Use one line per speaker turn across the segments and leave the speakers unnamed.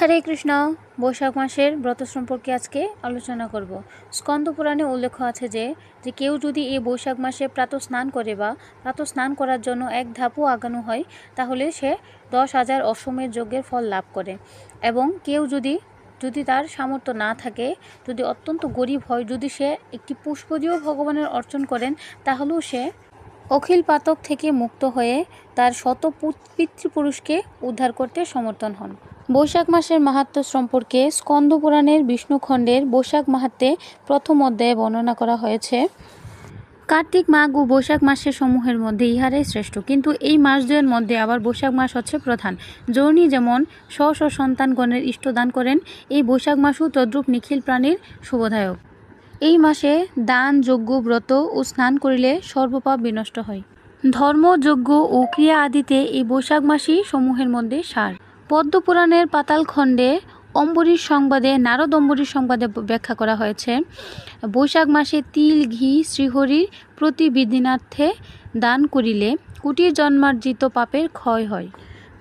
হরে কৃষ্ণ। বৈশাখ মাসের ব্রত সম্পর্কে আজকে আলোচনা করব। স্কন্দ পুরাণে উল্লেখ আছে যে কেউ যদি এই বৈশাখ মাসে প্রাতঃ স্নান করে বা প্রাতঃ স্নান করার জন্য এক ধাপও আগানো হয় তাহলে সে 10,000 অশ্বমেধ যজ্ঞের ফল লাভ করে। এবং কেউ যদি তার সামর্থ্য না থাকে, যদি অত্যন্ত গরিব হয়, যদি সে একটি পুষ্প দিয়েও ভগবানের অর্চন করেন, তাহলেও সে অখিল পাতক থেকে মুক্ত হয়ে তার শত পিতৃপুরুষকে উদ্ধার করতে সমর্থন হন। বৈশাখ মাসের মাহাত্ম্য সম্পর্কে স্কন্দ পুরাণের বিষ্ণুখণ্ডের বৈশাখ মাহাত্ম্যে প্রথম অধ্যায়ে বর্ণনা করা হয়েছে। কার্তিক মাঘ ও বৈশাখ মাসের সমূহের মধ্যে ইহারাই শ্রেষ্ঠ, কিন্তু এই মাসদ্বয়ের মধ্যে আবার বৈশাখ মাস হচ্ছে প্রধান। জননী যেমন স্ব সন্তানগণের ইষ্টদান করেন, এই বৈশাখ মাসও তদ্রূপ নিখিল প্রাণীর শুভদায়ক। এই মাসে দান, যজ্ঞ, ব্রত ও স্নান করিলে সর্বপাপ বিনষ্ট হয়। ধর্ম, যজ্ঞ ও ক্রিয়া আদিতে এই বৈশাখ মাসই সমূহের মধ্যে সার। পদ্মপুরাণের পাতাল খণ্ডে অম্বরীশ সংবাদে, নারদ অম্বরীশ সংবাদে ব্যাখ্যা করা হয়েছে, বৈশাখ মাসে তিল, ঘি শ্রীহরির প্রতি বিধিনার্থে দান করিলে কোটি জন্মার্জিত পাপের ক্ষয় হয়।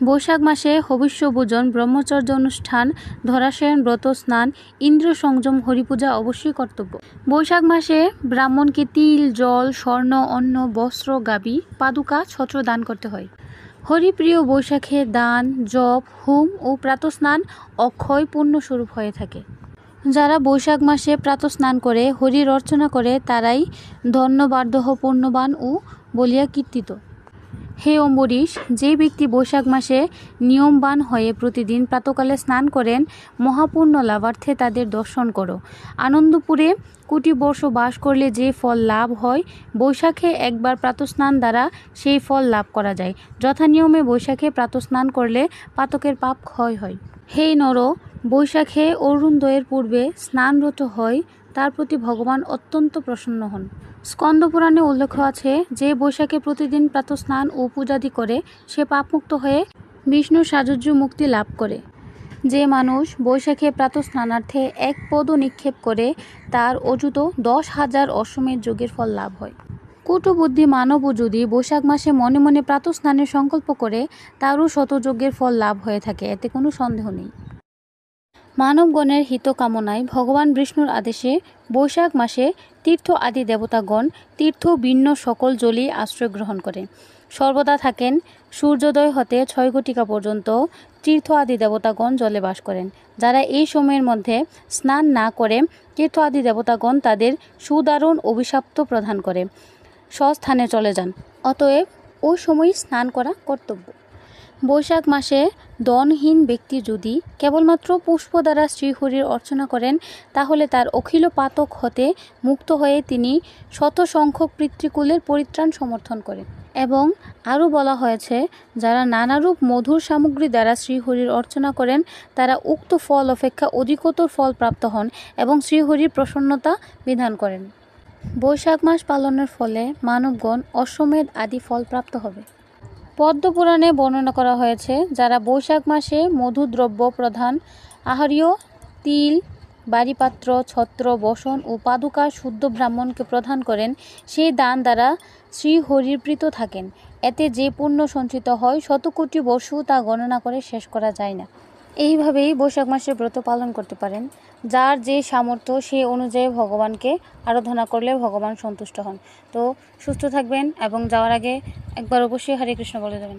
বৈশাখ মাসে হবিষ্য ভোজন, ব্রহ্মচর্য অনুষ্ঠান, ধরাশয়ন, ব্রত, স্নান, ইন্দ্রিয় সংযম, হরিপূজা অবশ্যই কর্তব্য। বৈশাখ মাসে ব্রাহ্মণকে তিল, জল, স্বর্ণ, অন্ন, বস্ত্র, গাবি, পাদুকা, ছত্র দান করতে হয়। হরিপ্রিয় বৈশাখে দান, জপ, হোম ও প্রাতঃস্নান অক্ষয় পুণ্যস্বরূপ হয়ে থাকে। যারা বৈশাখ মাসে প্রাতঃস্নান করে হরির অর্চনা করে তারাই ধন্যবার্ধহ, পুণ্যবান ও বলিয়া কীর্তিত। হে অম্বরীশ, যে ব্যক্তি বৈশাখ মাসে নিয়মবান হয়ে প্রতিদিন প্রাতকালে স্নান করেন, মহাপুণ্য লাভার্থে তাদের দর্শন করো। আনন্দপুরে কোটি বর্ষ বাস করলে যে ফল লাভ হয়, বৈশাখে একবার প্রাতঃস্নান দ্বারা সেই ফল লাভ করা যায়। যথানিয়মে বৈশাখে প্রাতঃস্নান করলে পাতকের পাপ ক্ষয় হয়। হে নর, বৈশাখে অরুণোদয়ের পূর্বে স্নানরত হয়, তার প্রতি ভগবান অত্যন্ত প্রসন্ন হন। স্কন্দ পুরাণে উল্লেখ আছে যে বৈশাখে প্রতিদিন প্রাতঃস্নান ও পূজাদি করে সে পাপমুক্ত হয়ে বিষ্ণুর সাযুজ্য মুক্তি লাভ করে। যে মানুষ বৈশাখে প্রাতঃস্নানার্থে এক পদ নিক্ষেপ করে তার অযুত 10,000 অশ্বমেধ যজ্ঞের ফল লাভ হয়। কুটবুদ্ধি মানবও যদি বৈশাখ মাসে মনে মনে প্রাতঃস্নানের সংকল্প করে তারও শতযজ্ঞের ফল লাভ হয়ে থাকে, এতে কোনো সন্দেহ নেই। মানবগণের হিত কামনায় ভগবান বিষ্ণুর আদেশে বৈশাখ মাসে তীর্থ আদি দেবতাগণ তীর্থ ভিন্ন সকল জলেই আশ্রয় গ্রহণ করে সর্বদা থাকেন। সূর্যোদয় হতে 6 ঘটিকা পর্যন্ত তীর্থ আদি দেবতাগণ জলে বাস করেন। যারা এই সময়ের মধ্যে স্নান না করে তীর্থ আদি দেবতাগণ তাদের সুদারুণ অভিশাপ্ত প্রদান করে স্বস্থানে চলে যান। অতএব ওই সময় স্নান করা কর্তব্য। বৈশাখ মাসে দনহীন ব্যক্তি যদি কেবলমাত্র পুষ্প দ্বারা শ্রীহরির অর্চনা করেন তাহলে তার অখিল পাতক হতে মুক্ত হয়ে তিনি শত সংখ্যক পিতৃকুলের পরিত্রাণ সমর্থন করেন। এবং আরও বলা হয়েছে, যারা নানারূপ মধুর সামগ্রী দ্বারা শ্রীহরির অর্চনা করেন তারা উক্ত ফল অপেক্ষা অধিকতর ফল প্রাপ্ত হন এবং শ্রীহরির প্রসন্নতা বিধান করেন। বৈশাখ মাস পালনের ফলে মানবগণ অশ্বমেধ আদি ফল প্রাপ্ত হবে। পদ্মপুরাণে বর্ণনা করা হয়েছে, যারা বৈশাখ মাসে মধুদ্রব্য প্রধান আহার্য তিল, বাড়িপাত্র, ছত্র, বসন ও পাদুকা শুদ্ধ ব্রাহ্মণকে প্রদান করেন, সেই দান দ্বারা শ্রীহরির প্রীত থাকেন। এতে যে পুণ্য সঞ্চিত হয় শতকোটি বর্ষও তা গণনা করে শেষ করা যায় না। এইভাবেই বৈশাখ মাসের ব্রত পালন করতে পারেন। যার যে সামর্থ্য সেই অনুযায়ী ভগবানকে আরাধনা করলে ভগবান সন্তুষ্ট হন। তো সুস্থ থাকবেন এবং যাওয়ার আগে একবার অবশ্যই হরে কৃষ্ণ বলে দেবেন।